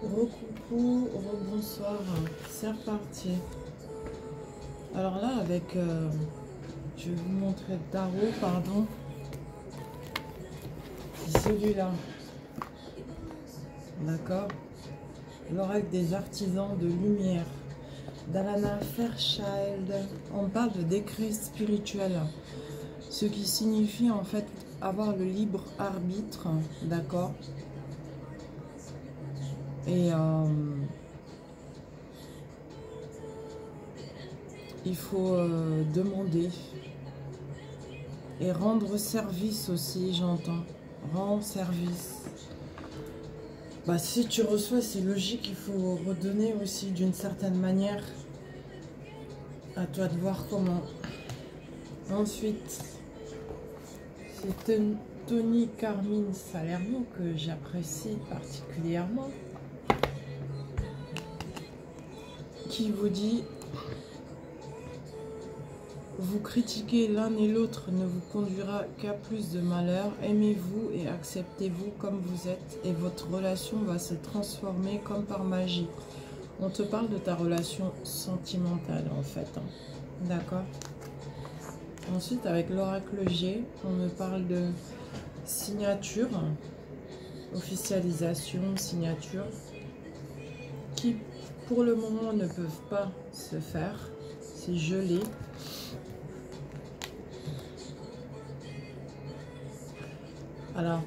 Recoucou, bonsoir, c'est reparti. Alors là, avec, je vais vous montrer le tarot, pardon. Celui-là, d'accord. L'oracle des artisans de lumière, d'Alana Fairchild. On parle de décret spirituel, ce qui signifie en fait avoir le libre arbitre, d'accord. Et il faut demander et rendre service aussi, j'entends. Rends service. Bah, si tu reçois, c'est logique, il faut redonner aussi d'une certaine manière. À toi de voir comment. Ensuite, c'est Tony Carmine Salerno que j'apprécie particulièrement, qui vous dit: vous critiquer l'un et l'autre ne vous conduira qu'à plus de malheur. Aimez-vous et acceptez-vous comme vous êtes et votre relation va se transformer comme par magie. On te parle de ta relation sentimentale en fait, hein. D'accord. Ensuite, avec l'oracle G, on me parle de signature, officialisation, signature, qui pour le moment ne peuvent pas se faire. C'est gelé. Alors,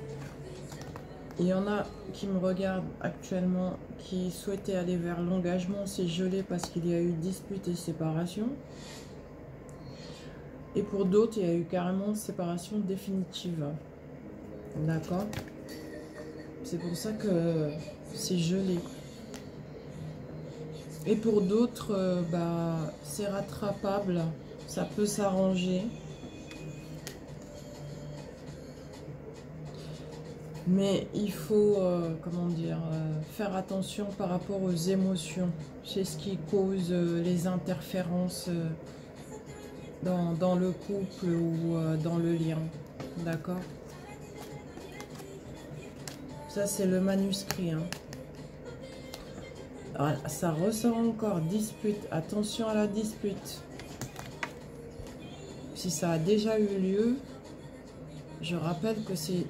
il y en a qui me regardent actuellement, qui souhaitaient aller vers l'engagement, c'est gelé parce qu'il y a eu dispute et séparation. Et pour d'autres, il y a eu carrément séparation définitive. D'accord? C'est pour ça que c'est gelé. Et pour d'autres, bah, c'est rattrapable, ça peut s'arranger. Mais il faut, comment dire, faire attention par rapport aux émotions. C'est ce qui cause les interférences dans le couple ou dans le lien. D'accord? Ça, c'est le manuscrit, hein. Alors, ça ressort encore, dispute. Attention à la dispute. Si ça a déjà eu lieu, je rappelle que c'est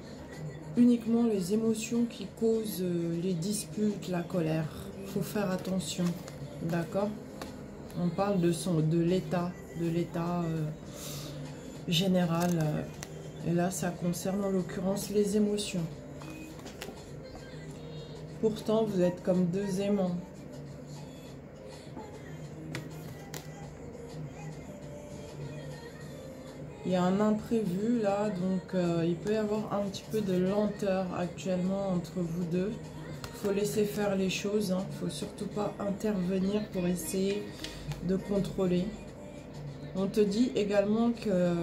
uniquement les émotions qui causent les disputes, la colère. Il faut faire attention, d'accord? On parle de l'état général. Et là, ça concerne en l'occurrence les émotions. Pourtant, vous êtes comme deux aimants. Il y a un imprévu là, donc il peut y avoir un petit peu de lenteur actuellement entre vous deux. Il faut laisser faire les choses, hein. Il ne faut surtout pas intervenir pour essayer de contrôler. On te dit également que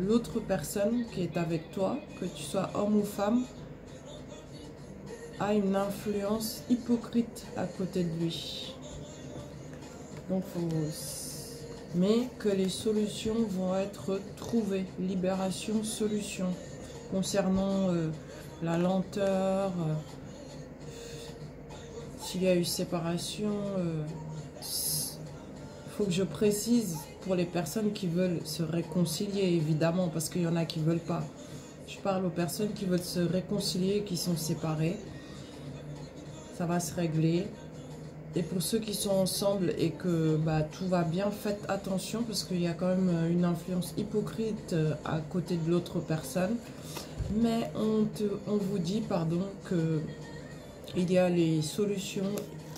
l'autre personne qui est avec toi, que tu sois homme ou femme, a une influence hypocrite à côté de lui. Donc mais que les solutions vont être trouvées. Libération, solution. Concernant la lenteur, s'il y a eu séparation, il faut que je précise pour les personnes qui veulent se réconcilier, évidemment, parce qu'il y en a qui ne veulent pas. Je parle aux personnes qui veulent se réconcilier, qui sont séparées. Ça va se régler. Et pour ceux qui sont ensemble et que tout va bien, faites attention parce qu'il y a quand même une influence hypocrite à côté de l'autre personne. Mais on vous dit, pardon, que il y a les solutions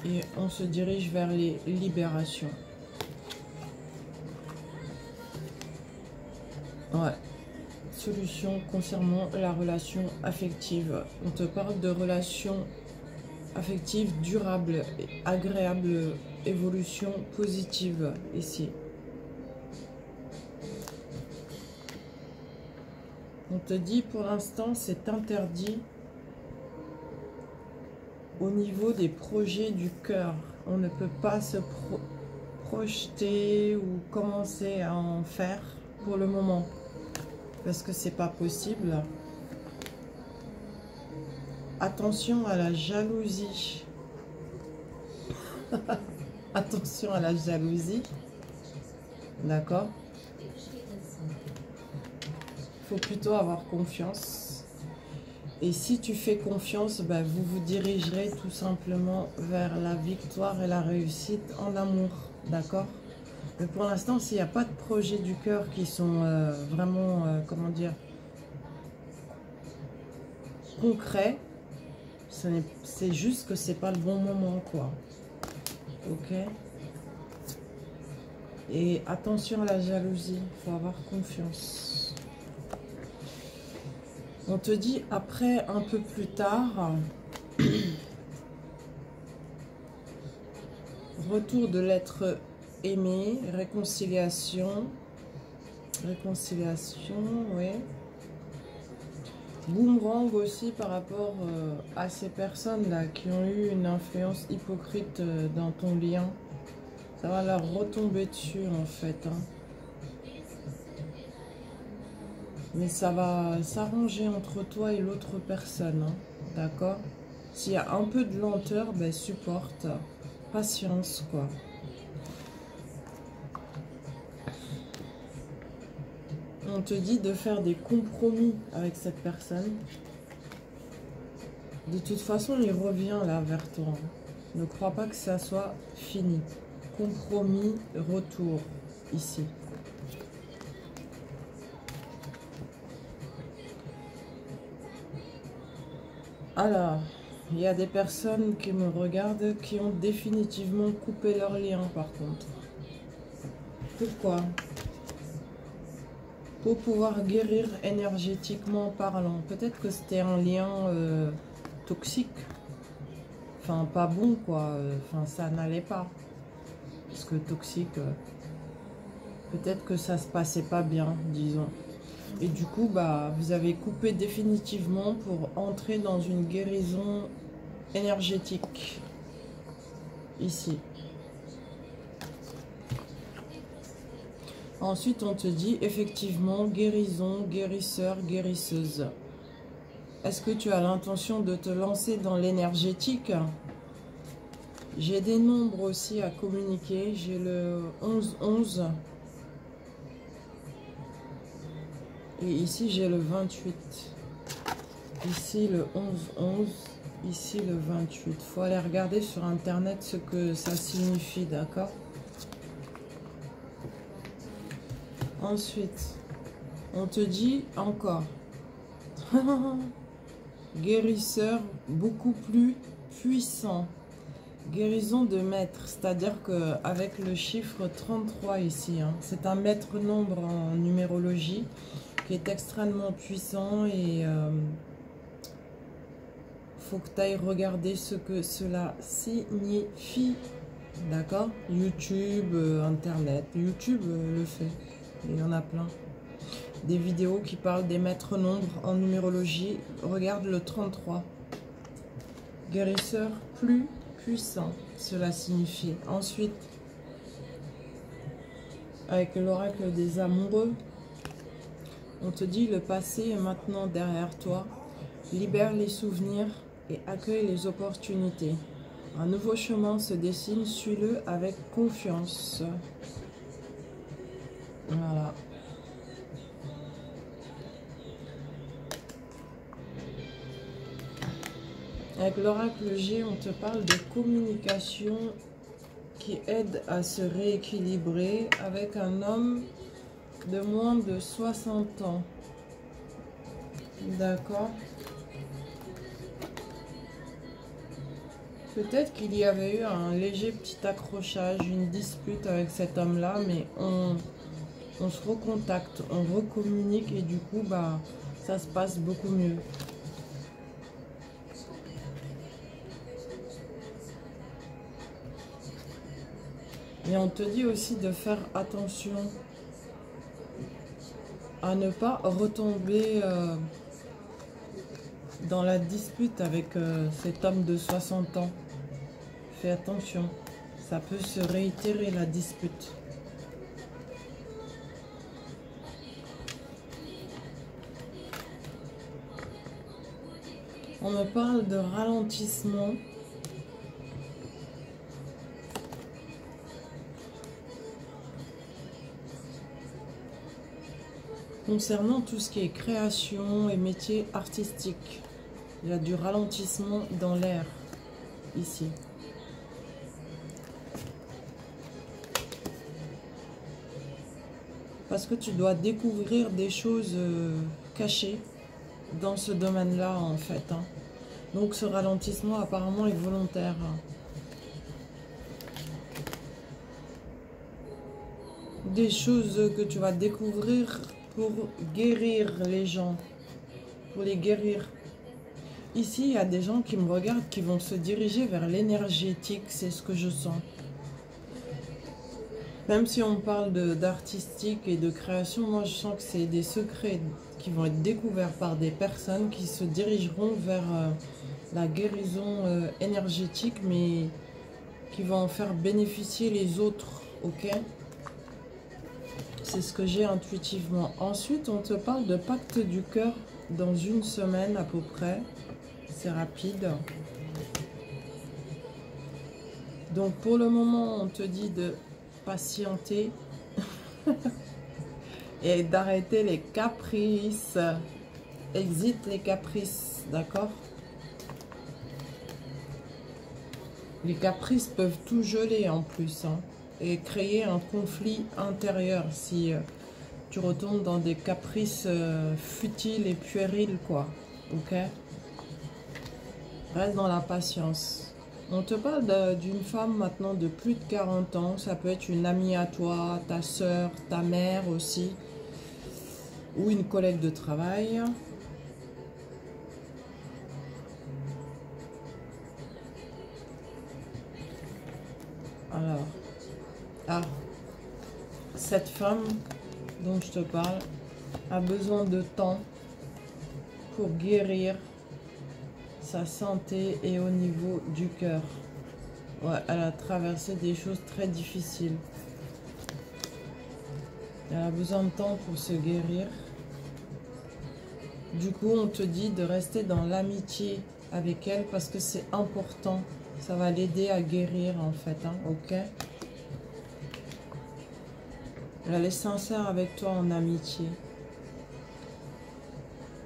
et on se dirige vers les libérations. Ouais. Solution concernant la relation affective. On te parle de relation affective durable, agréable, évolution positive ici. On te dit pour l'instant c'est interdit au niveau des projets du cœur. On ne peut pas se projeter ou commencer à en faire pour le moment parce que c'est pas possible. Attention à la jalousie. Attention à la jalousie. D'accord? Il faut plutôt avoir confiance. Et si tu fais confiance, ben, vous vous dirigerez tout simplement vers la victoire et la réussite en amour. D'accord? Mais pour l'instant, s'il n'y a pas de projets du cœur qui sont vraiment, comment dire, concrets, c'est juste que c'est pas le bon moment, quoi. Ok? Et attention à la jalousie, il faut avoir confiance. On te dit après, un peu plus tard, retour de l'être aimé, réconciliation. Réconciliation, oui. Boomerang aussi par rapport à ces personnes-là qui ont eu une influence hypocrite dans ton lien. Ça va leur retomber dessus en fait. Hein. Mais ça va s'arranger entre toi et l'autre personne. Hein. D'accord? S'il y a un peu de lenteur, ben supporte. Patience quoi. On te dit de faire des compromis avec cette personne. De toute façon, il revient là vers toi. Ne crois pas que ça soit fini. Compromis, retour, ici. Alors, il y a des personnes qui me regardent qui ont définitivement coupé leur lien par contre. Pourquoi ? Pour pouvoir guérir énergétiquement parlant. Peut-être que c'était un lien toxique. Enfin, pas bon, quoi. Enfin, ça n'allait pas. Parce que toxique, peut-être que ça se passait pas bien, disons. Et du coup, bah, vous avez coupé définitivement pour entrer dans une guérison énergétique. Ici. Ensuite, on te dit, effectivement, guérison, guérisseur, guérisseuse. Est-ce que tu as l'intention de te lancer dans l'énergétique? J'ai des nombres aussi à communiquer. J'ai le 11-11. Et ici, j'ai le 28. Ici, le 11-11. Ici, le 28. Il faut aller regarder sur Internet ce que ça signifie, d'accord? Ensuite, on te dit encore. Guérisseur beaucoup plus puissant. Guérison de maître, c'est-à-dire qu'avec le chiffre 33 ici, hein, c'est un maître nombre en numérologie qui est extrêmement puissant et faut que tu ailles regarder ce que cela signifie. D'accord? YouTube, Internet. YouTube le fait. Il y en a plein. Des vidéos qui parlent des maîtres nombres en numérologie. Regarde le 33. Guérisseur plus puissant, cela signifie. Ensuite, avec l'oracle des amoureux, on te dit le passé est maintenant derrière toi. Libère les souvenirs et accueille les opportunités. Un nouveau chemin se dessine, suis-le avec confiance. Voilà. Avec l'oracle G, on te parle de communication qui aide à se rééquilibrer avec un homme de moins de 60 ans. D'accord. Peut-être qu'il y avait eu un léger petit accrochage, une dispute avec cet homme-là, mais on se recontacte, on recommunique et du coup, bah, ça se passe beaucoup mieux. Et on te dit aussi de faire attention à ne pas retomber dans la dispute avec cet homme de 60 ans. Fais attention, ça peut se réitérer la dispute. On me parle de ralentissement. Concernant tout ce qui est création et métier artistique, il y a du ralentissement dans l'air ici. Parce que tu dois découvrir des choses cachées dans ce domaine-là, en fait. Hein. Donc ce ralentissement apparemment est volontaire. Des choses que tu vas découvrir pour guérir les gens. Pour les guérir. Ici, il y a des gens qui me regardent qui vont se diriger vers l'énergétique. C'est ce que je sens. Même si on parle d'artistique et de création, moi je sens que c'est des secrets qui vont être découverts par des personnes qui se dirigeront vers la guérison énergétique, mais qui vont en faire bénéficier les autres, ok? C'est ce que j'ai intuitivement. Ensuite, on te parle de pacte du cœur dans une semaine à peu près. C'est rapide. Donc pour le moment, on te dit de patienter et d'arrêter les caprices. Exit les caprices, d'accord? Les caprices peuvent tout geler en plus, hein, et créer un conflit intérieur si tu retombes dans des caprices futiles et puérils, quoi. Ok? Reste dans la patience. On te parle d'une femme maintenant de plus de 40 ans. Ça peut être une amie à toi, ta soeur, ta mère aussi. Ou une collègue de travail. Alors, cette femme dont je te parle a besoin de temps pour guérir sa santé et au niveau du cœur. Ouais, elle a traversé des choses très difficiles. Elle a besoin de temps pour se guérir. Du coup, on te dit de rester dans l'amitié avec elle parce que c'est important. Ça va l'aider à guérir en fait, hein, ok? Elle est sincère avec toi en amitié.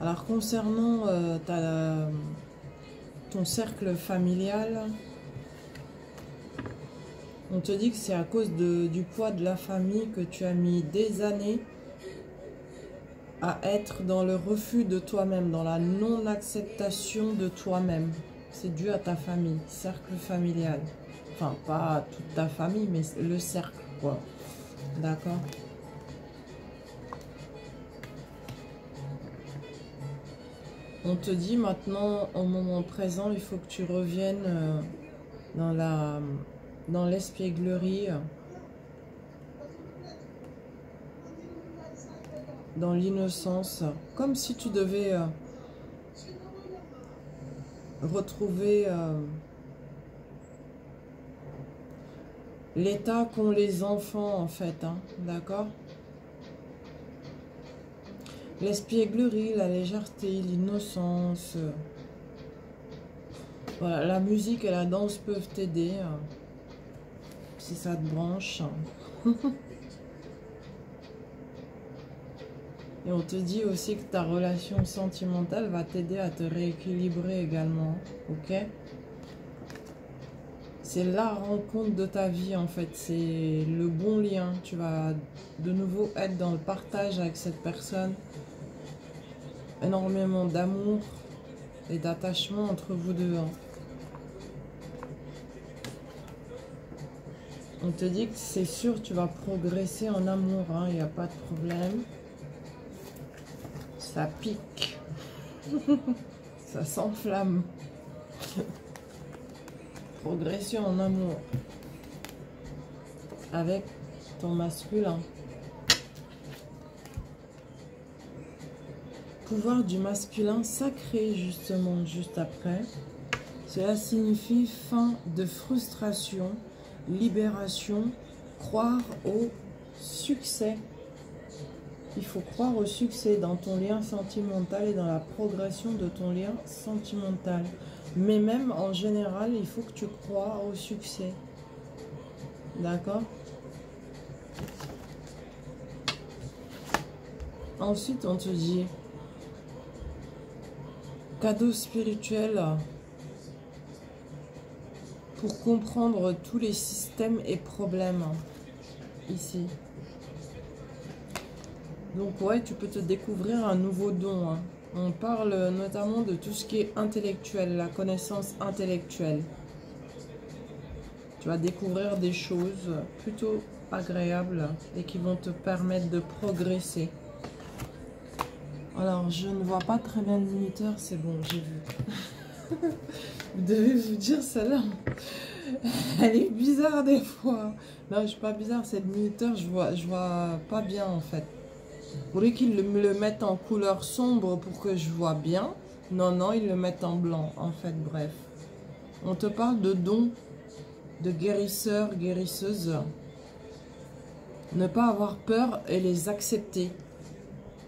Alors concernant ton cercle familial, on te dit que c'est à cause du poids de la famille que tu as mis des années à être dans le refus de toi-même, dans la non-acceptation de toi-même. C'est dû à ta famille, cercle familial. Enfin, pas toute ta famille, mais le cercle, quoi. D'accord? On te dit maintenant, au moment présent, il faut que tu reviennes dans l'espièglerie, dans l'innocence, comme si tu devais retrouver l'état qu'ont les enfants en fait, hein, d'accord? L'espièglerie, la légèreté, l'innocence, voilà, la musique et la danse peuvent t'aider si ça te branche. Et on te dit aussi que ta relation sentimentale va t'aider à te rééquilibrer également, ok? C'est la rencontre de ta vie en fait, c'est le bon lien. Tu vas de nouveau être dans le partage avec cette personne. Énormément d'amour et d'attachement entre vous deux. Hein. On te dit que c'est sûr, tu vas progresser en amour, il n'y a pas de problème. Ça pique. Ça s'enflamme. Progression en amour. Avec ton masculin. Pouvoir du masculin sacré, justement, juste après. Cela signifie fin de frustration, libération, croire au succès. Il faut croire au succès dans ton lien sentimental et dans la progression de ton lien sentimental. Mais même en général, il faut que tu crois au succès. D'accord? Ensuite, on te dit cadeau spirituel pour comprendre tous les systèmes et problèmes ici. Donc ouais, tu peux te découvrir un nouveau don. Hein. On parle notamment de tout ce qui est intellectuel, la connaissance intellectuelle. Tu vas découvrir des choses plutôt agréables et qui vont te permettre de progresser. Alors, je ne vois pas très bien le minuteur, c'est bon, j'ai vu. Vous devez vous dire, celle-là, elle est bizarre des fois. Non, je suis pas bizarre, c'est le minuteur, je vois pas bien en fait. Vous voulez qu'ils me le mettent en couleur sombre pour que je vois bien? Non, non, ils le mettent en blanc, en fait, bref. On te parle de dons, de guérisseurs, guérisseuses. Ne pas avoir peur et les accepter.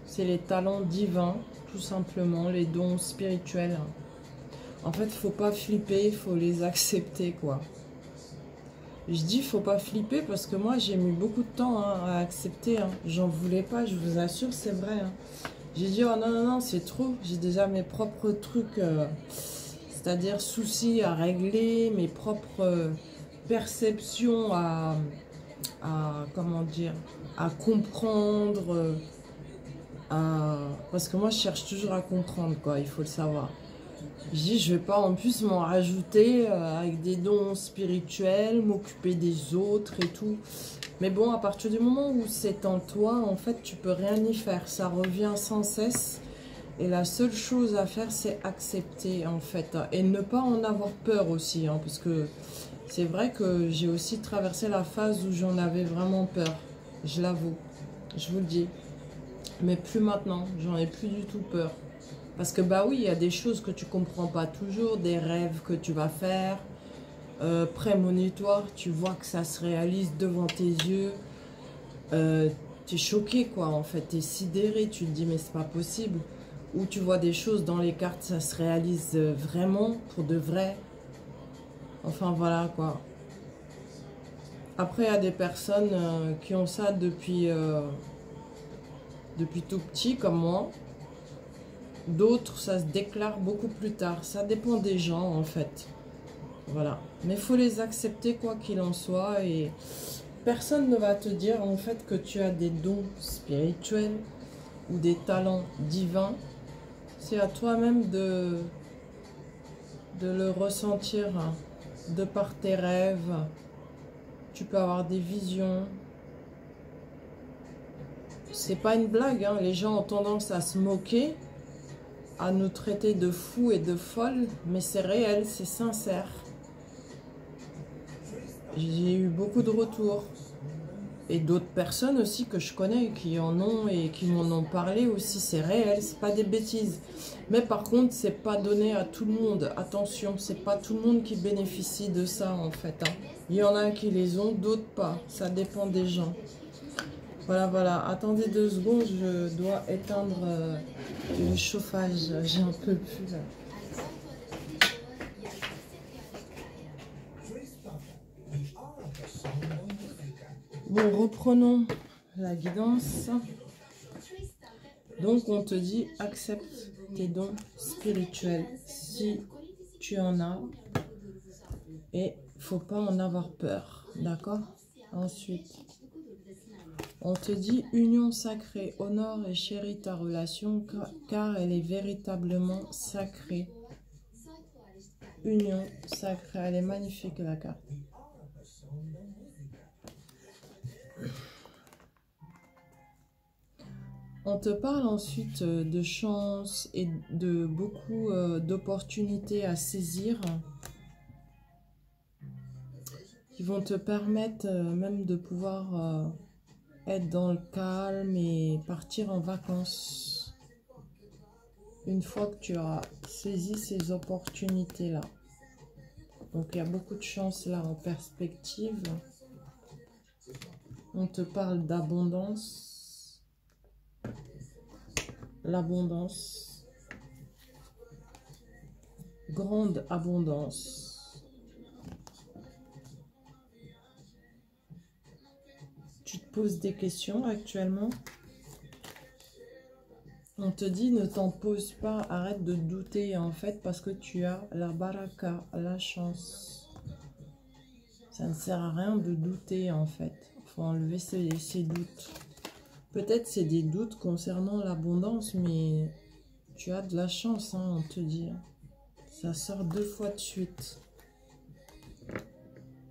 C'est les talents divins, tout simplement, les dons spirituels. En fait, faut pas flipper, il faut les accepter, quoi. Je dis faut pas flipper parce que moi, j'ai mis beaucoup de temps hein, à accepter. Hein. J'en voulais pas, je vous assure, c'est vrai. Hein. J'ai dit, oh non, non, non, c'est trop. J'ai déjà mes propres trucs, c'est-à-dire soucis à régler, mes propres perceptions comment dire, à comprendre. Parce que moi, je cherche toujours à comprendre, quoi, il faut le savoir. Je dis, je vais pas en plus m'en rajouter avec des dons spirituels, m'occuper des autres et tout. Mais bon, à partir du moment où c'est en toi, en fait, tu peux rien y faire. Ça revient sans cesse. Et la seule chose à faire, c'est accepter, en fait. Et ne pas en avoir peur aussi. Hein, parce que c'est vrai que j'ai aussi traversé la phase où j'en avais vraiment peur. Je l'avoue. Je vous le dis. Mais plus maintenant. J'en ai plus du tout peur. Parce que bah oui, il y a des choses que tu comprends pas toujours. Des rêves que tu vas faire. Prémonitoire, tu vois que ça se réalise devant tes yeux. Tu es choqué quoi en fait, tu es sidéré, tu te dis mais c'est pas possible. Ou tu vois des choses dans les cartes, ça se réalise vraiment, pour de vrai. Enfin voilà quoi. Après il y a des personnes qui ont ça depuis tout petit comme moi. D'autres ça se déclare beaucoup plus tard, ça dépend des gens en fait. Voilà, mais il faut les accepter quoi qu'il en soit et personne ne va te dire en fait que tu as des dons spirituels ou des talents divins. C'est à toi-même de le ressentir hein, de par tes rêves. Tu peux avoir des visions. C'est pas une blague, hein. Les gens ont tendance à se moquer, à nous traiter de fous et de folles, mais c'est réel, c'est sincère. J'ai eu beaucoup de retours. Et d'autres personnes aussi que je connais qui en ont et qui m'en ont parlé aussi, c'est réel, c'est pas des bêtises. Mais par contre, c'est pas donné à tout le monde. Attention, c'est pas tout le monde qui bénéficie de ça en fait. Hein. Il y en a qui les ont, d'autres pas. Ça dépend des gens. Voilà, voilà. Attendez 2 secondes, je dois éteindre le chauffage. J'ai un peu plus là. Bon, reprenons la guidance. Donc, on te dit, accepte tes dons spirituels si tu en as. Et faut pas en avoir peur, d'accord? Ensuite, on te dit, union sacrée, honore et chéris ta relation car elle est véritablement sacrée. Union sacrée, elle est magnifique la carte. On te parle ensuite de chance et de beaucoup d'opportunités à saisir qui vont te permettre même de pouvoir être dans le calme et partir en vacances une fois que tu auras saisi ces opportunités-là. Donc il y a beaucoup de chance là en perspective. On te parle d'abondance. L'abondance, grande abondance. Tu te poses des questions actuellement? On te dit ne t'en pose pas, arrête de douter en fait parce que tu as la baraka, la chance. Ça ne sert à rien de douter en fait. Il faut enlever ces doutes. Peut-être c'est des doutes concernant l'abondance, mais tu as de la chance, hein, on te dit. Ça sort 2 fois de suite.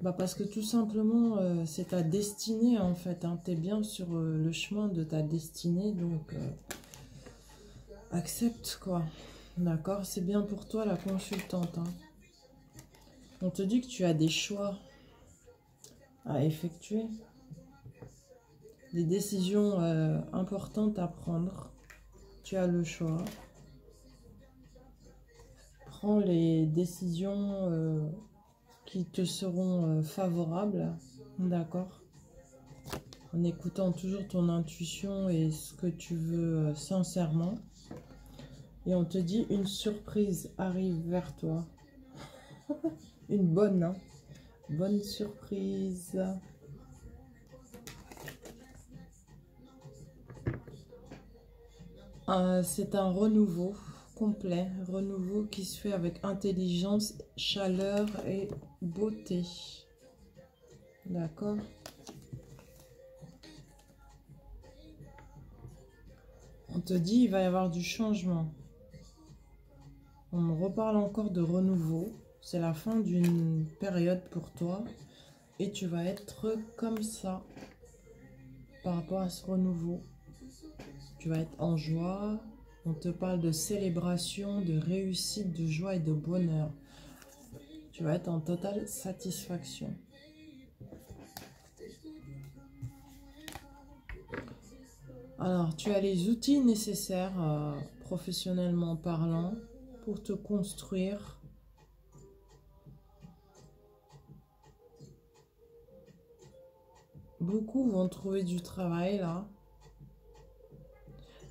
Bah parce que tout simplement, c'est ta destinée en fait. Hein. Tu es bien sur le chemin de ta destinée, donc accepte quoi. D'accord, c'est bien pour toi la consultante. Hein. On te dit que tu as des choix à effectuer. Des décisions importantes à prendre. Tu as le choix. Prends les décisions qui te seront favorables. D'accord. En écoutant toujours ton intuition et ce que tu veux sincèrement. Et on te dit une surprise arrive vers toi. Une bonne, hein. Bonne surprise. C'est un renouveau complet, renouveau qui se fait avec intelligence, chaleur et beauté. D'accord? On te dit il va y avoir du changement. On me reparle encore de renouveau. C'est la fin d'une période pour toi. Et tu vas être comme ça par rapport à ce renouveau. Tu vas être en joie. On te parle de célébration, de réussite, de joie et de bonheur. Tu vas être en totale satisfaction. Alors, tu as les outils nécessaires, professionnellement parlant, pour te construire. Beaucoup vont trouver du travail là.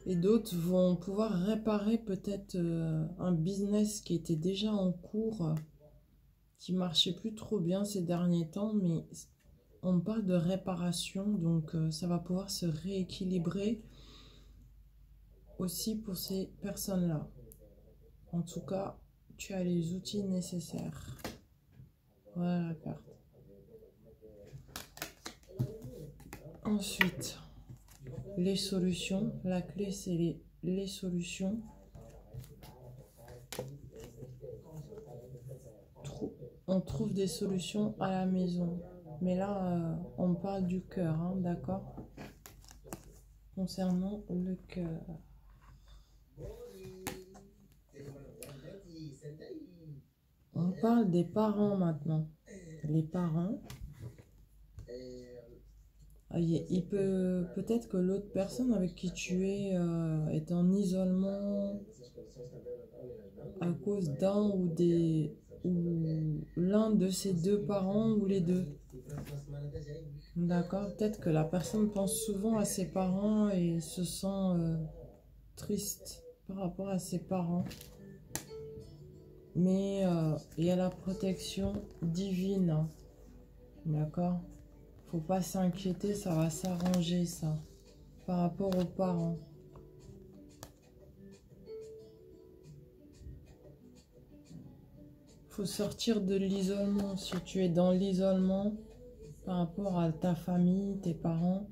Et d'autres vont pouvoir réparer peut-être un business qui était déjà en cours, qui marchait plus trop bien ces derniers temps, mais on parle de réparation, donc ça va pouvoir se rééquilibrer aussi pour ces personnes-là. En tout cas, tu as les outils nécessaires. Voilà la carte. Ensuite, les solutions. La clé, c'est les solutions. On trouve des solutions à la maison. Mais là, on parle du cœur, hein, d'accord? Concernant le cœur. On parle des parents maintenant. Les parents. Il peut-être que l'autre personne avec qui tu es est en isolement à cause d'un ou l'un de ses deux parents ou les deux. D'accord? Peut-être que la personne pense souvent à ses parents et se sent triste par rapport à ses parents. Mais il y a la protection divine. Hein. D'accord? Faut pas s'inquiéter, ça va s'arranger ça. Par rapport aux parents. Faut sortir de l'isolement. Si tu es dans l'isolement par rapport à ta famille, tes parents,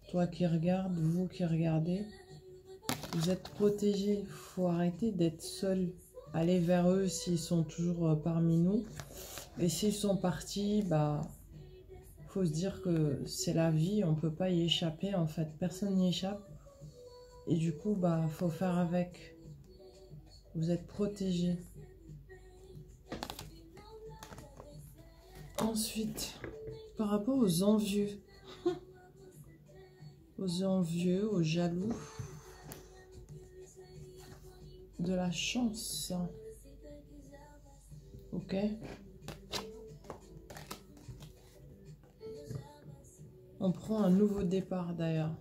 toi qui regardes, vous qui regardez, vous êtes protégés. Faut arrêter d'être seul. Aller vers eux s'ils sont toujours parmi nous. Et s'ils sont partis, bah, faut se dire que c'est la vie, on peut pas y échapper en fait. Personne n'y échappe. Et du coup, bah, faut faire avec. Vous êtes protégés. Ensuite, par rapport aux envieux, aux jaloux, de la chance, ok? On prend un nouveau départ d'ailleurs.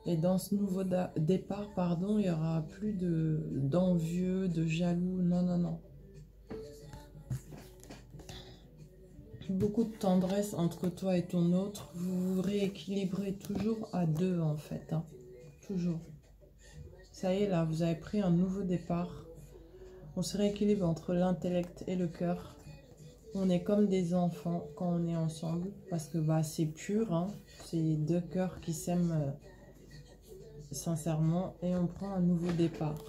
Et dans ce nouveau départ, pardon, il n'y aura plus d'envieux, de jaloux, non, non, non. Beaucoup de tendresse entre toi et ton autre. Vous vous rééquilibrez toujours à deux en fait. Hein. Toujours. Ça y est, là, vous avez pris un nouveau départ. On se rééquilibre entre l'intellect et le cœur. On est comme des enfants quand on est ensemble. Parce que bah, c'est pur, hein. C'est deux cœurs qui s'aiment sincèrement. Et on prend un nouveau départ.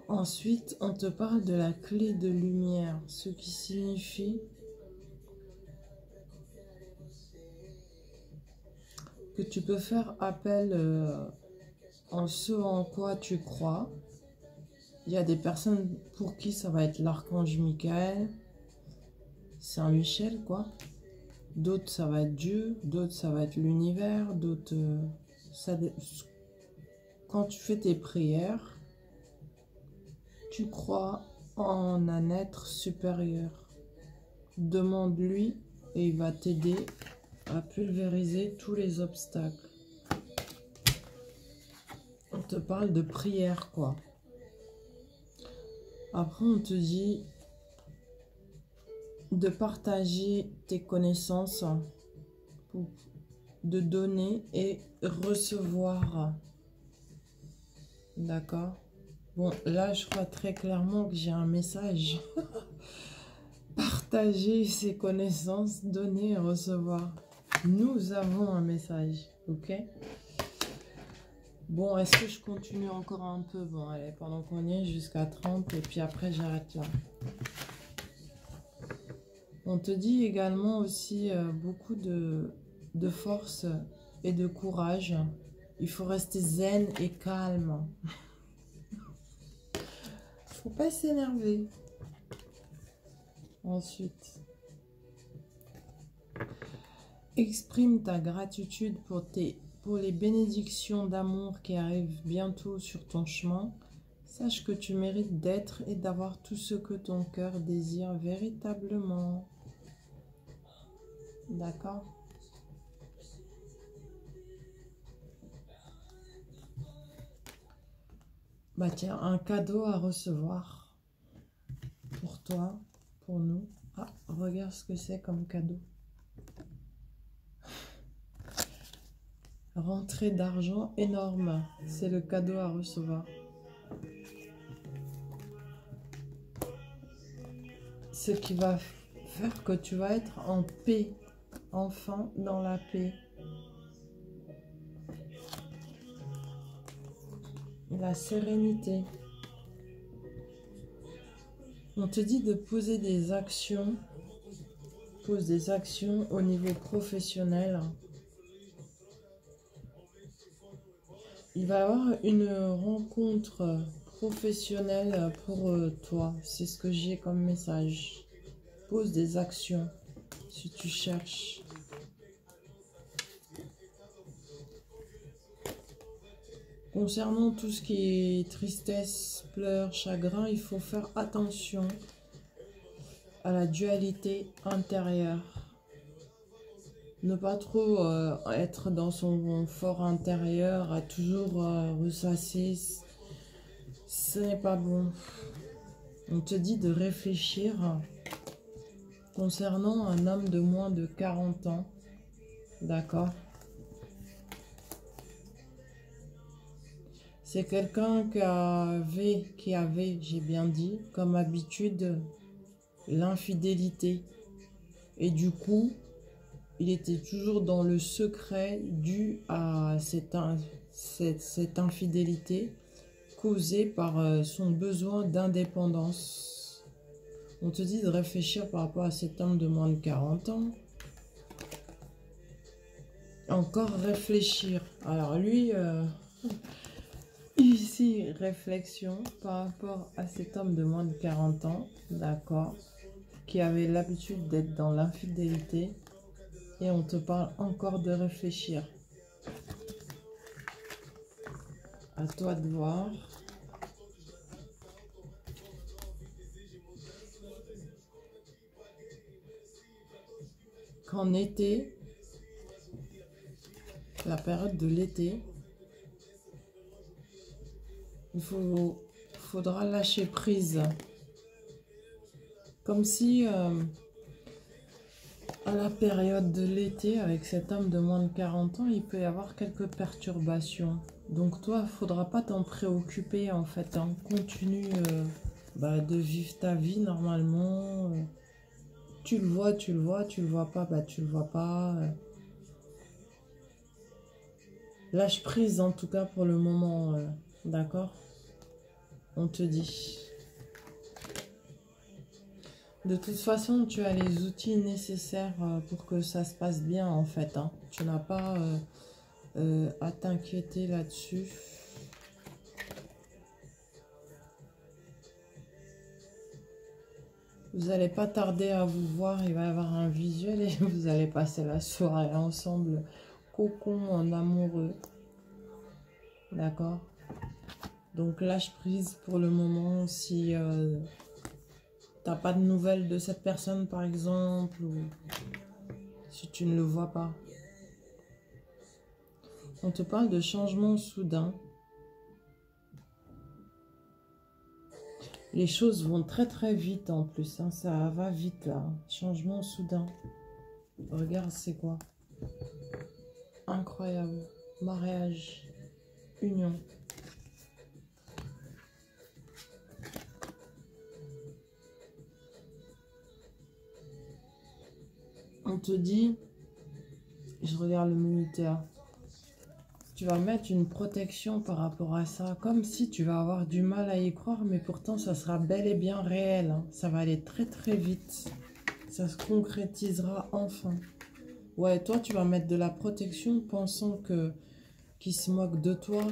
Ensuite, on te parle de la clé de lumière. Ce qui signifie que tu peux faire appel en ce en quoi tu crois. Il y a des personnes pour qui ça va être l'archange Michael, Saint-Michel, quoi. D'autres, ça va être Dieu. D'autres, ça va être l'univers. D'autres, quand tu fais tes prières, tu crois en un être supérieur. Demande-lui et il va t'aider à pulvériser tous les obstacles. On te parle de prière, quoi. Après, on te dit de partager tes connaissances, de donner et recevoir. D'accord? Bon, là, je crois très clairement que j'ai un message. Partager ses connaissances, donner et recevoir. Nous avons un message, ok? Bon, est-ce que je continue encore un peu? Bon, allez, pendant qu'on y est, jusqu'à 30, et puis après, j'arrête là. On te dit également aussi beaucoup de force et de courage. Il faut rester zen et calme. Faut pas s'énerver. Ensuite, exprime ta gratitude pour les bénédictions d'amour qui arrivent bientôt sur ton chemin. Sache que tu mérites d'être et d'avoir tout ce que ton cœur désire véritablement. D'accord? Bah tiens, un cadeau à recevoir pour toi, pour nous. Ah, regarde ce que c'est comme cadeau. Rentrée d'argent énorme, c'est le cadeau à recevoir. Ce qui va faire que tu vas être en paix, enfin dans la paix. La sérénité. On te dit de poser des actions. Pose des actions au niveau professionnel. Il va y avoir une rencontre professionnelle pour toi. C'est ce que j'ai comme message. Pose des actions si tu cherches. Concernant tout ce qui est tristesse, pleurs, chagrin, il faut faire attention à la dualité intérieure. Ne pas trop être dans son fort intérieur, à toujours ressasser, ce n'est pas bon. On te dit de réfléchir concernant un homme de moins de 40 ans, d'accord? C'est quelqu'un qui avait, j'ai bien dit, comme habitude, l'infidélité. Et du coup, il était toujours dans le secret dû à cette infidélité causée par son besoin d'indépendance. On te dit de réfléchir par rapport à cet homme de moins de 40 ans. Encore réfléchir. Alors lui, ici, réflexion par rapport à cet homme de moins de 40 ans, d'accord, qui avait l'habitude d'être dans l'infidélité. Et on te parle encore de réfléchir. À toi de voir. Qu'en été, la période de l'été, il faudra lâcher prise. Comme si À la période de l'été, avec cet homme de moins de 40 ans, il peut y avoir quelques perturbations. Donc toi, il ne faudra pas t'en préoccuper en fait. Hein. Continue de vivre ta vie normalement. Tu le vois, tu le vois, tu le vois pas, tu le vois pas. Lâche prise en tout cas pour le moment, d'accord? On te dit. De toute façon, tu as les outils nécessaires pour que ça se passe bien en fait. Hein. Tu n'as pas à t'inquiéter là-dessus. Vous n'allez pas tarder à vous voir, il va y avoir un visuel et vous allez passer la soirée ensemble, cocon en amoureux. D'accord? Donc lâche prise pour le moment si t'as pas de nouvelles de cette personne par exemple, ou si tu ne le vois pas. On te parle de changement soudain. Les choses vont très très vite en plus, hein. Ça va vite là. Changement soudain. Regarde c'est quoi. Incroyable. Mariage. Union. On te dit, je regarde le militaire, tu vas mettre une protection par rapport à ça, comme si tu vas avoir du mal à y croire, mais pourtant ça sera bel et bien réel. Hein. Ça va aller très très vite. Ça se concrétisera enfin. Ouais, toi tu vas mettre de la protection pensant que qu'il se moque de toi.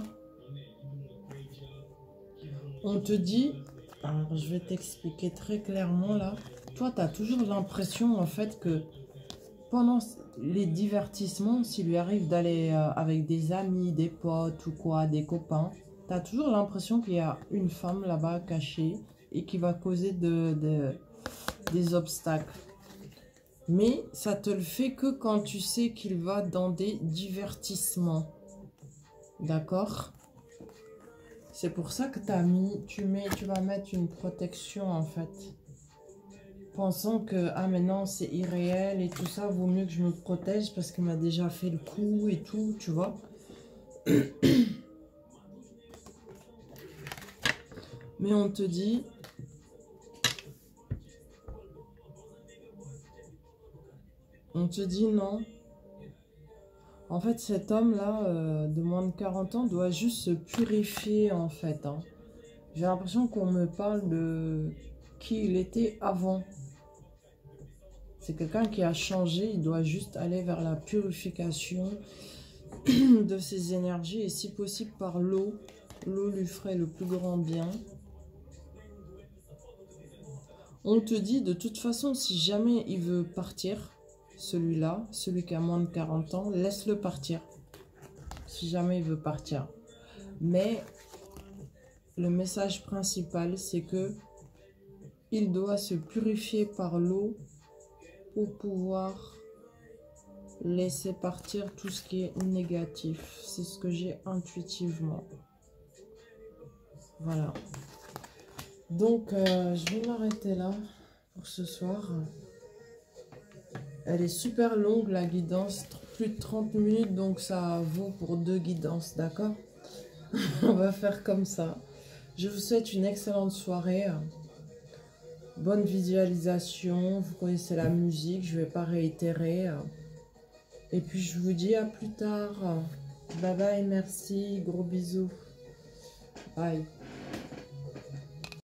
On te dit, alors je vais t'expliquer très clairement là, toi tu as toujours l'impression en fait que pendant les divertissements, s'il lui arrive d'aller avec des amis, des potes ou quoi, des copains, tu as toujours l'impression qu'il y a une femme là-bas cachée et qui va causer des obstacles. Mais ça te le fait que quand tu sais qu'il va dans des divertissements. D'accord? C'est pour ça que tu vas mettre une protection en fait. Pensant que, ah mais non, c'est irréel et tout ça, vaut mieux que je me protège parce qu'il m'a déjà fait le coup et tout, tu vois. Mais on te dit, non. En fait, cet homme-là, de moins de 40 ans, doit juste se purifier en fait. Hein. J'ai l'impression qu'on me parle de qui il était avant. C'est quelqu'un qui a changé, il doit juste aller vers la purification de ses énergies et si possible par l'eau. L'eau lui ferait le plus grand bien. On te dit de toute façon, si jamais il veut partir, celui-là, celui qui a moins de 40 ans, laisse-le partir. Si jamais il veut partir. Mais le message principal, c'est que il doit se purifier par l'eau pour pouvoir laisser partir tout ce qui est négatif. C'est ce que j'ai intuitivement. Voilà. Donc, je vais m'arrêter là pour ce soir. Elle est super longue, la guidance. Plus de 30 minutes, donc ça vaut pour 2 guidances, d'accord? On va faire comme ça. Je vous souhaite une excellente soirée. Bonne visualisation. Vous connaissez la musique, je ne vais pas réitérer. Et puis, je vous dis à plus tard. Bye bye, merci. Gros bisous. Bye.